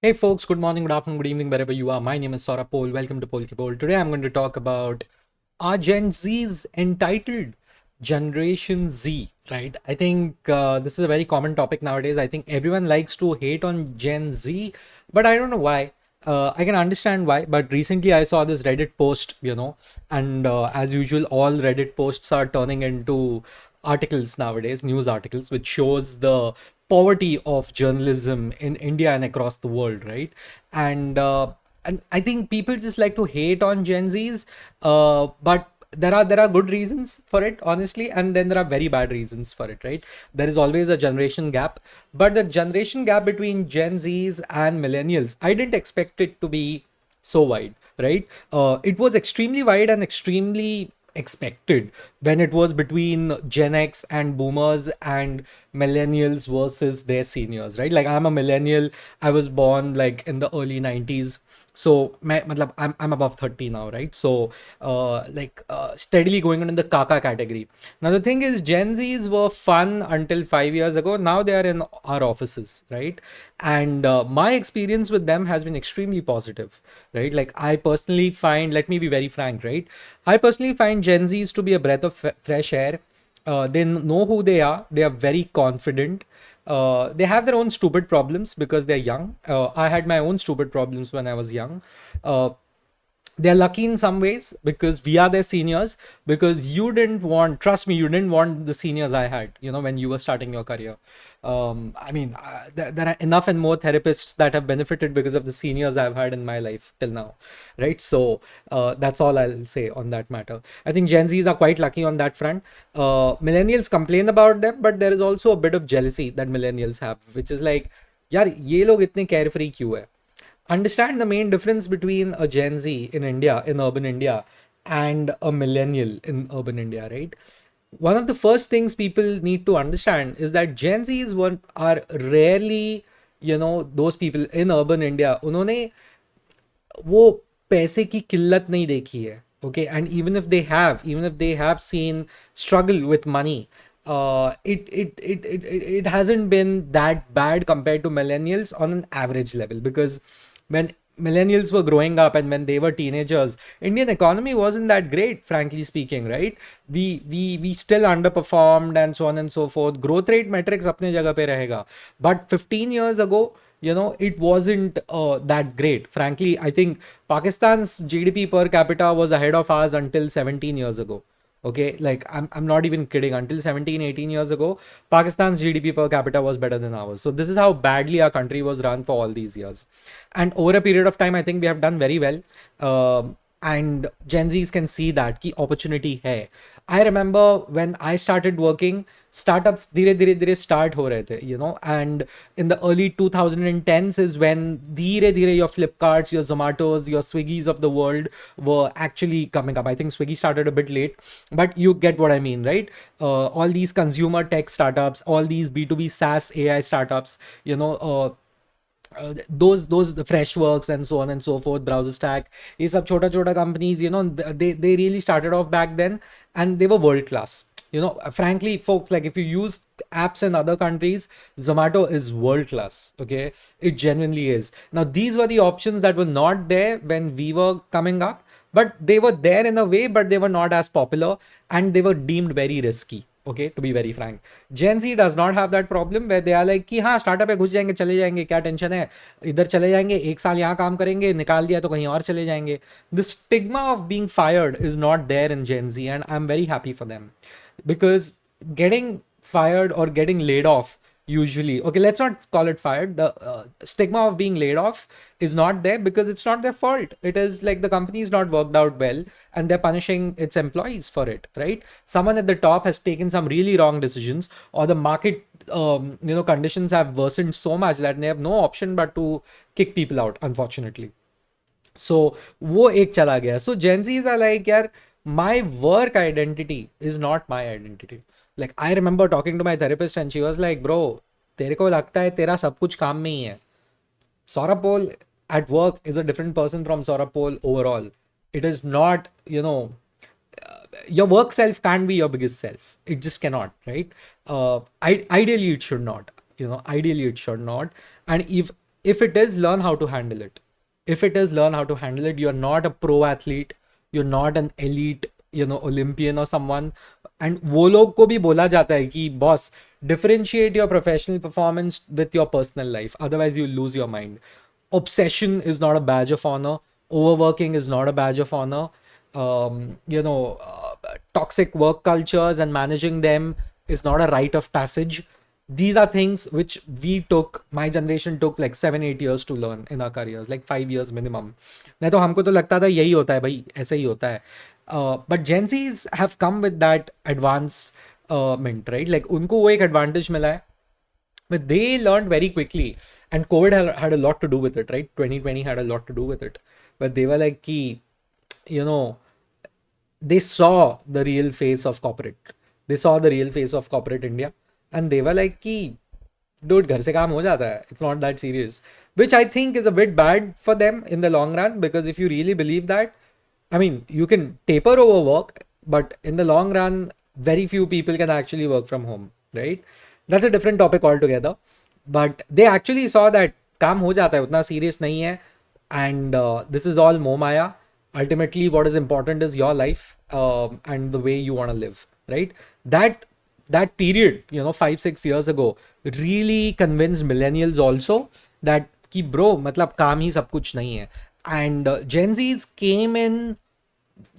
Hey folks, good morning, good afternoon, good evening, wherever you are. My name is Saurabh Pol. Welcome to Polki Pol. Today I'm going to talk about are Gen Zs entitled? Generation Z, right? I think this is a very common topic nowadays. I think everyone likes to hate on Gen Z, but I don't know why. I can understand why, but recently I saw this Reddit post, and as usual, all Reddit posts are turning into articles nowadays, news articles, which shows the poverty of journalism in India and across the world, right? And and I think people just like to hate on Gen Zs, but there are good reasons for it, honestly, and then there are very bad reasons for it, right? There is always a generation gap, but the generation gap between Gen Zs and millennials, I didn't expect it to be so wide, right? It was extremely wide and extremely expected when it was between Gen X and boomers and millennials versus their seniors, right? Like I'm a millennial. I was born like in the early 90s. So matlab, I'm above 30 now, right? So steadily going on in the kaka category. Now the thing is Gen Zs were fun until 5 years ago. Now they are in our offices, right? And my experience with them has been extremely positive, right? Like I personally find, let me be very frank, right? I personally find Gen Zs to be a breath of fresh air. They know who they are. They are very confident. They have their own stupid problems because they're young. I had my own stupid problems when I was young. Uh, they're lucky in some ways because we are their seniors, because you didn't want, trust me, you didn't want the seniors I had, when you were starting your career. There are enough and more therapists that have benefited because of the seniors I've had in my life till now, right? So that's all I'll say on that matter. I think Gen Zs are quite lucky on that front. Millennials complain about them, but there is also a bit of jealousy that millennials have, which is like, यार ये लोग इतने carefree क्यों है? Understand the main difference between a Gen Z in India, in urban India, and a millennial in urban India, right? One of the first things people need to understand is that Gen Zs are rarely, those people in urban India, उन्होंने वो पैसे की किल्लत नहीं देखी है. Okay, and even if they have seen struggle with money, it hasn't been that bad compared to millennials on an average level, because when millennials were growing up and when they were teenagers, Indian economy wasn't that great, frankly speaking, right? We still underperformed and so on and so forth. Growth rate metrics apne jagah pe rahega, but 15 years ago, it wasn't that great. Frankly, I think Pakistan's GDP per capita was ahead of ours until 17 years ago. Okay, like I'm not even kidding. Until 17, 18 years ago, Pakistan's GDP per capita was better than ours. So this is how badly our country was run for all these years. And over a period of time, I think we have done very well. And Gen Zs can see that ki opportunity hai. I remember when I started working, startups धीरे धीरे धीरे start हो रहे थे, and in the early 2010s is when धीरे धीरे your Flipkarts, your Zomatos, your Swiggis of the world were actually coming up. I think Swiggy started a bit late, but you get what I mean, right? All these consumer tech startups, all these B2B SaaS AI startups, those the Freshworks and so on and so forth, Browser Stack, ये सब छोटा छोटा companies, they really started off back then, and they were world class. Frankly, folks, like if you use apps in other countries, Zomato is world class. Okay, it genuinely is. Now these were the options that were not there when we were coming up, but they were there in a way, but they were not as popular, and they were deemed very risky. Okay, to be very frank, Gen Z does not have that problem where they are like कि हाँ startup है, घुस जाएंगे, चले जाएंगे, क्या tension है, इधर चले जाएंगे, एक साल यहाँ काम करेंगे, निकाल दिया तो कहीं और चले जाएंगे. The stigma of being fired is not there in Gen Z, and I'm very happy for them, because getting fired or getting laid off, usually, okay, let's not call it fired, the stigma of being laid off is not there because it's not their fault. It is like the company is not worked out well and they're punishing its employees for it, right? Someone at the top has taken some really wrong decisions, or the market conditions have worsened so much that they have no option but to kick people out, unfortunately. So वो एक चला गया. So Gen Zs are like, यार, my work identity is not my identity. Like I remember talking to my therapist and she was like, bro, तेरे को लगता है तेरा सब कुछ काम में ही है. Saurabh Pol at work is a different person from Saurabh Pol overall. It is not, your work self can't be your biggest self. It just cannot, right? Ideally, it should not. Ideally, it should not. And if If it is, learn how to handle it. If it is, learn how to handle it. You're not a pro athlete, you're not an elite, Olympian or someone. And वो लोग को भी बोला जाता है कि boss, differentiate your professional performance with your personal life, otherwise you lose your mind. Obsession is not a badge of honor. Overworking is not a badge of honor. Toxic work cultures and managing them is not a rite of passage. These are things which my generation took like 7-8 years to learn in our careers, like 5 years minimum. नहीं तो हमको तो लगता था यही होता है भाई, ऐसे ही होता है. But Gen Zs have come with that advancement, right? Like उनको वो एक advantage मिला है. But they learned very quickly, and COVID had a lot to do with it, right? 2020 had a lot to do with it. But they were like, ki, you know, they saw the real face of corporate. They saw the real face of corporate India, and they were like, ki, dude, घर से काम हो जाता है. It's not that serious. Which I think is a bit bad for them in the long run, because if you really believe that, I mean, you can taper over work, but in the long run, very few people can actually work from home, right? That's a different topic altogether. But they actually saw that काम हो जाता है, उतना serious नहीं है, and this is all moh maya. Ultimately, what is important is your life, and the way you want to live, right? That period, 5-6 years ago, really convinced millennials also that कि bro, मतलब काम ही सब कुछ नहीं है. And Gen Zs came in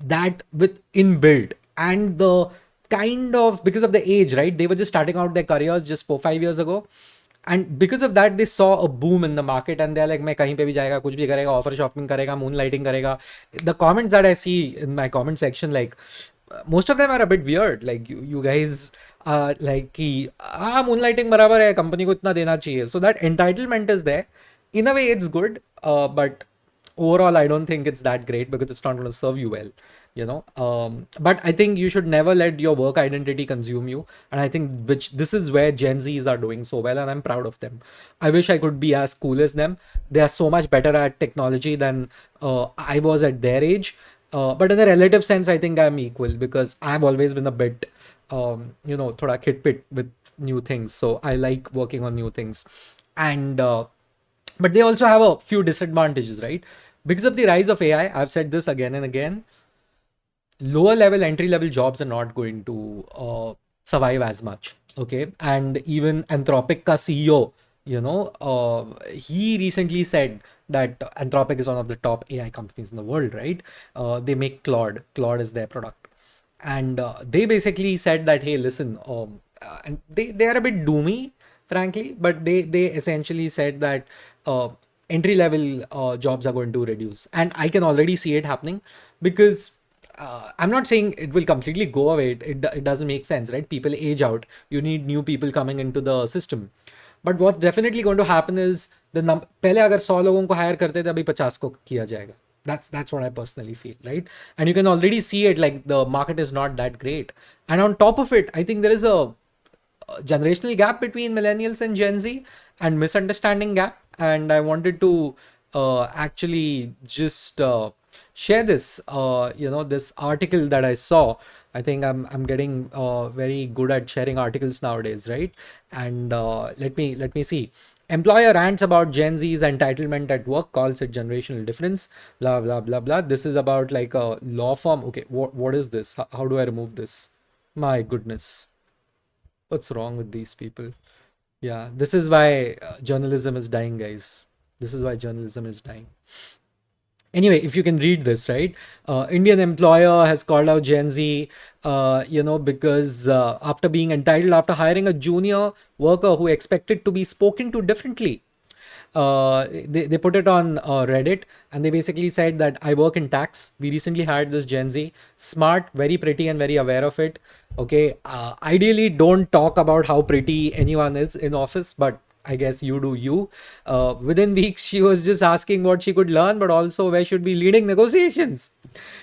that with inbuilt, and the kind of, because of the age, right? They were just starting out their careers just 4-5 years ago, and because of that they saw a boom in the market, and they're like, मैं कहीं पे भी जाएगा, कुछ भी करेगा, offer shopping करेगा, moonlighting करेगा. The comments that I see in my comment section, like, most of them are a bit weird. Like, you guys are like कि moonlighting बराबर है, कंपनी को इतना देना चाहिए. So that entitlement is there. In a way it's good, but overall I don't think it's that great, because it's not going to serve you well, but I think you should never let your work identity consume you, and I think this is where Gen Zs are doing so well, and I'm proud of them. I wish I could be as cool as them. They are so much better at technology than I was at their age, but in a relative sense I think I'm equal, because I've always been a bit thoda khitpit with new things, so I like working on new things. And but they also have a few disadvantages, right? Because of the rise of AI, I've said this again and again, lower level, entry level jobs are not going to survive as much. Okay. And even Anthropic ka CEO, he recently said that Anthropic is one of the top AI companies in the world, right? They make Claude. Claude is their product. And they basically said that, hey, listen, and they are a bit doomy, frankly, but they essentially said that entry level jobs are going to reduce, and I can already see it happening, because I'm not saying it will completely go away. It doesn't make sense, right? People age out, you need new people coming into the system. But what's definitely going to happen is पहले अगर 100 लोगों को higher करते थे, अभी 50 को किया जाएगा. That's what I personally feel, right? And you can already see it, like the market is not that great. And on top of it, I think there is a generational gap between millennials and Gen Z, and misunderstanding gap. And I wanted to actually just share this, this article that I saw. I think I'm getting very good at sharing articles nowadays, right? And let me see. Employer rants about Gen Z's entitlement at work, calls it generational difference, blah blah blah blah. This is about like a law firm. Okay, what is this? How do I remove this? My goodness, what's wrong with these people? Yeah, this is why journalism is dying, guys. This is why journalism is dying. Anyway, if you can read this, right? Indian employer has called out Gen Z, because after being entitled, after hiring a junior worker who expected to be spoken to differently. They put it on Reddit, and they basically said that I work in tax. We recently hired this Gen Z, smart, very pretty, and very aware of it. Okay, ideally don't talk about how pretty anyone is in office, but I guess you do you. Within weeks, she was just asking what she could learn, but also where should be leading negotiations.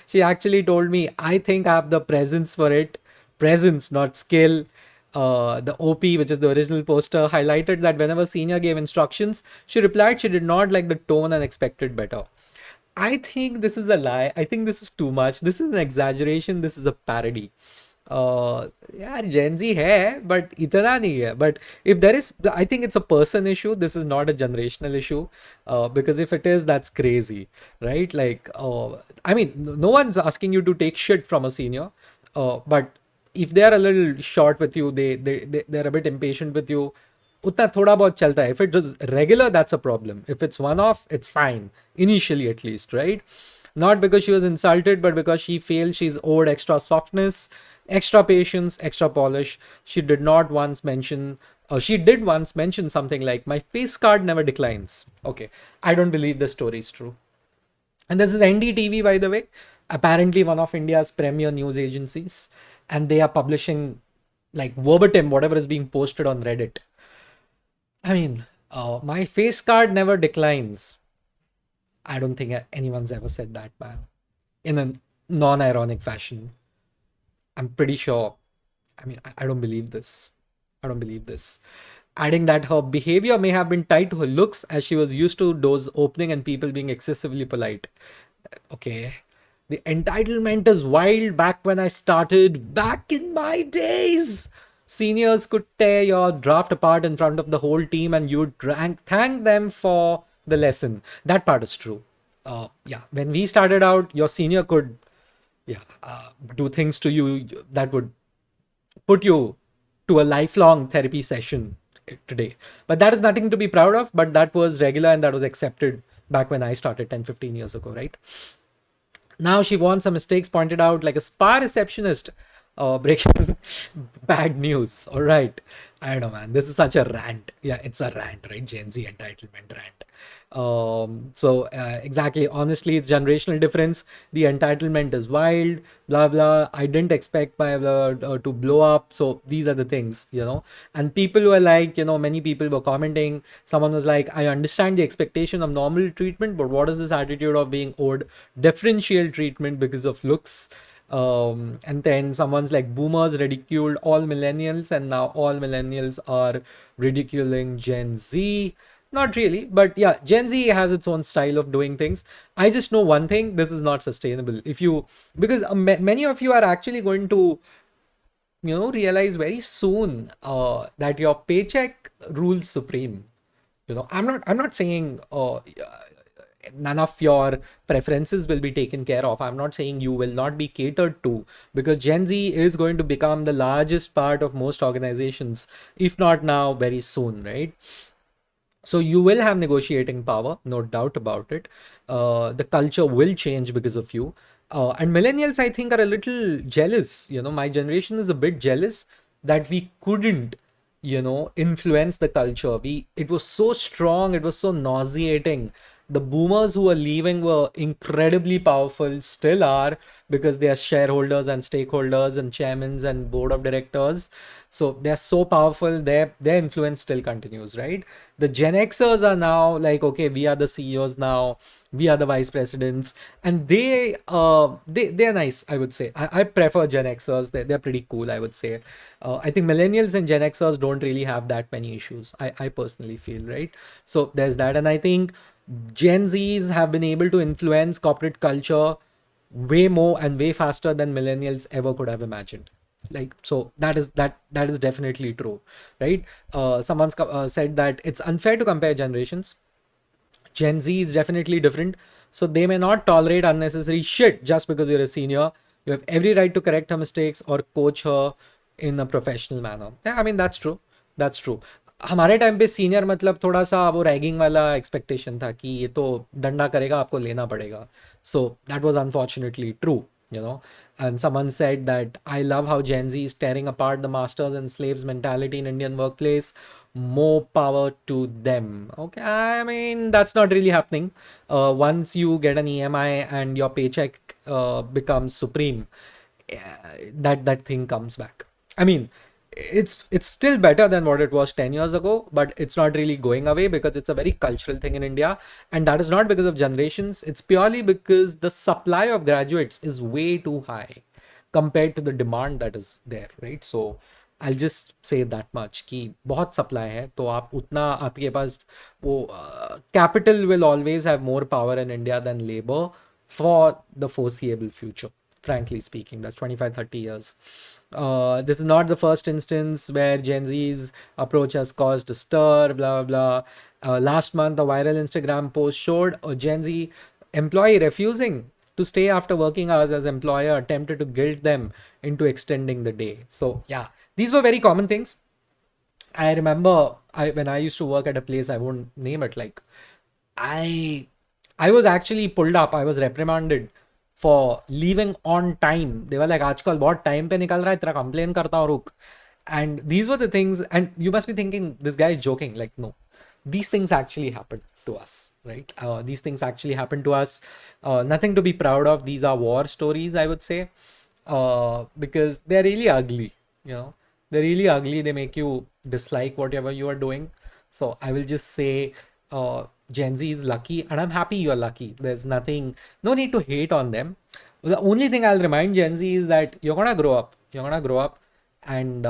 She actually told me, I think I have the presence for it. Presence, not skill. The OP, which is the original poster, highlighted that whenever senior gave instructions, she replied she did not like the tone and expected better. I think this is a lie. I think this is too much. This is an exaggeration. This is a parody. uh, यार Gen Z है but इतना नहीं है. But if there is, I think it's a person issue. This is not a generational issue. Because if it is, that's crazy, right? Like, I mean, no one's asking you to take shit from a senior. But if they are a little short with you, they're a bit impatient with you. उतना थोड़ा बहुत चलता है. If it is regular, that's a problem. If it's one off, it's fine. Initially, at least, right? Not because she was insulted, but because she feels she's owed extra softness, extra patience, extra polish. She did not once mention, she did once mention something like, "My face card never declines." Okay, I don't believe the story is true. And this is NDTV, by the way, apparently one of India's premier news agencies, and they are publishing like verbatim whatever is being posted on Reddit. I mean, my face card never declines. I don't think anyone's ever said that, man, in a non-ironic fashion. I'm pretty sure. I mean, I don't believe this. I don't believe this. Adding that her behavior may have been tied to her looks as she was used to doors opening and people being excessively polite. Okay. The entitlement is wild back when I started. Back in my days, seniors could tear your draft apart in front of the whole team and you'd thank them for the lesson. That part is true. Yeah, when we started out, your senior could, yeah, do things to you that would put you to a lifelong therapy session today. But that is nothing to be proud of, but that was regular and that was accepted back when I started 10, 15 years ago, right? Now she wants her mistakes pointed out like a spa receptionist. Breaking bad news. All right. I don't know, man. This is such a rant. Yeah, it's a rant, right? Gen Z entitlement rant. Exactly. Honestly, it's generational difference. The entitlement is wild. Blah blah. I didn't expect my to blow up. So these are the things, you know. And people were like, you know, many people were commenting. Someone was like, I understand the expectation of normal treatment, but what is this attitude of being owed differential treatment because of looks? And then someone's like, boomers ridiculed all millennials, and now all millennials are ridiculing Gen Z. Not really, but yeah, Gen Z has its own style of doing things. I just know one thing: this is not sustainable. If you, because many of you are actually going to, you know, realize very soon that your paycheck rules supreme. You know, I'm not saying none of your preferences will be taken care of. I'm not saying you will not be catered to, because Gen Z is going to become the largest part of most organizations, if not now, very soon, right? So you will have negotiating power, no doubt about it. The culture will change because of you. And millennials, I think, are a little jealous. You know, my generation is a bit jealous that we couldn't, you know, influence the culture. It was so strong, it was so nauseating. The boomers who were leaving were incredibly powerful, still are, because they are shareholders and stakeholders and chairmen and board of directors. So they're so powerful, their influence still continues, right? The Gen Xers are now like, okay, we are the CEOs now, we are the vice presidents, and they're nice, I would say. I prefer Gen Xers. They're pretty cool, I would say. I think millennials and Gen Xers don't really have that many issues. I personally feel, right? So there's that, and I think Gen Zs have been able to influence corporate culture way more and way faster than millennials ever could have imagined. Like, so that is definitely true, right? Someone's said that it's unfair to compare generations. Gen Z is definitely different. So they may not tolerate unnecessary shit just because you're a senior. You have every right to correct her mistakes or coach her in a professional manner. Yeah, I mean, that's true. That's true. हमारे time पे senior मतलब थोड़ा सा वो ragging वाला expectation था कि ये तो डंडा करेगा, आपको लेना पड़ेगा. So that was unfortunately true, you know. And someone said that I love how Gen Z is tearing apart the masters and slaves mentality in Indian workplace. More power to them. Okay, I mean, that's not really happening. Once you get an EMI and your paycheck becomes supreme, that thing comes back. I mean, it's still better than what it was 10 years ago, but it's not really going away because it's a very cultural thing in India, and that is not because of generations. It's purely because the supply of graduates is way too high compared to the demand that is there, right? So I'll just say that much कि बहुत supply है, तो आप उतना आपके पास वो capital will always have more power in India than labor for the foreseeable future. frankly speaking. That's 25, 30 years. This is not the first instance where Gen Z's approach has caused a stir, blah, blah, blah. Last month, a viral Instagram post showed a Gen Z employee refusing to stay after working hours as employer attempted to guilt them into extending the day. So, yeah, these were very common things. I remember when I used to work at a place, I won't name it, like I I was actually pulled up. I was reprimanded for leaving on time. They were like, आजकल बहुत time पे निकल रहा है, तेरा complain करता हूँ रुक. And these were the things, and you must be thinking, this guy is joking. Like, no, these things actually happen to us, right? These things actually happen to us. Nothing to be proud of. These are war stories, I would say, because they're really ugly, you know. They're really ugly. They make you dislike whatever you are doing. So I will just say, Gen Z is lucky, and I'm happy you're lucky. There's nothing, no need to hate on them. The only thing I'll remind Gen Z is that you're gonna grow up. You're gonna grow up, and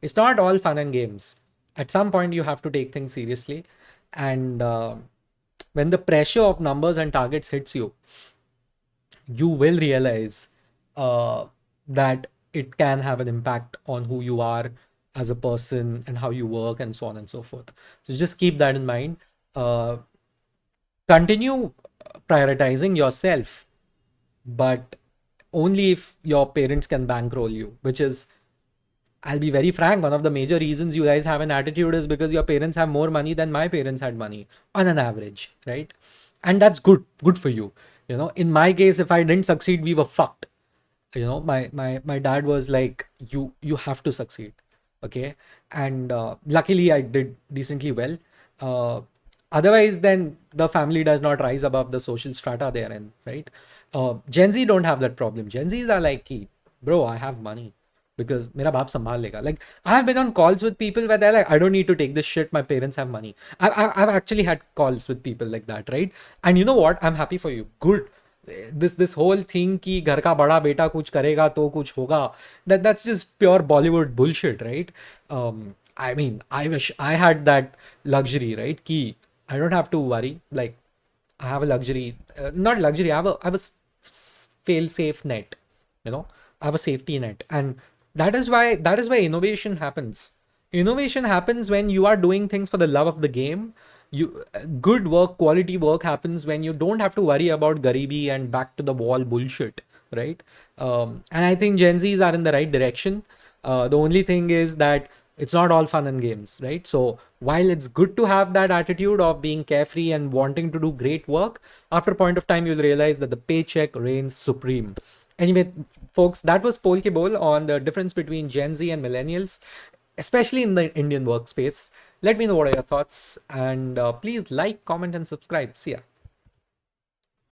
it's not all fun and games. At some point, you have to take things seriously, and when the pressure of numbers and targets hits you, you will realize that it can have an impact on who you are as a person and how you work and so on and so forth. So just keep that in mind. Uh, Continue prioritizing yourself, but only if your parents can bankroll you, which is, I'll be very frank, one of the major reasons you guys have an attitude is because your parents have more money than my parents had money on an average, right? And that's good for you. You know, in my case, if I didn't succeed, we were fucked. You know, my dad was like, you have to succeed, okay? And luckily I did decently well. Uh, Otherwise, then the family does not rise above the social strata they're in, right? Gen Z don't have that problem. Gen Zs are like, "Ki, bro, I have money because mera baap sambhal lega." Like, I have been on calls with people where they're like, I don't need to take this shit. My parents have money. I've actually had calls with people like that, right? And you know what? I'm happy for you. Good. This whole thing कि घर का बड़ा बेटा कुछ करेगा तो कुछ होगा, that's just pure Bollywood bullshit, right? I mean, I wish I had that luxury, right? कि I don't have to worry. Like, I have a luxury, not luxury. I have a fail safe net, you know. I have a safety net, and that is why innovation happens. Innovation happens when you are doing things for the love of the game. You Good work, quality work happens when you don't have to worry about garibi and back to the wall bullshit, right? And I think Gen Zs are in the right direction. The only thing is that it's not all fun and games, right? So while it's good to have that attitude of being carefree and wanting to do great work, after a point of time you'll realize that the paycheck reigns supreme. Anyway, folks, that was Polke Bowl on the difference between Gen Z and millennials, especially in the Indian workspace. Let me know what are your thoughts, and please like, comment, and subscribe. See ya.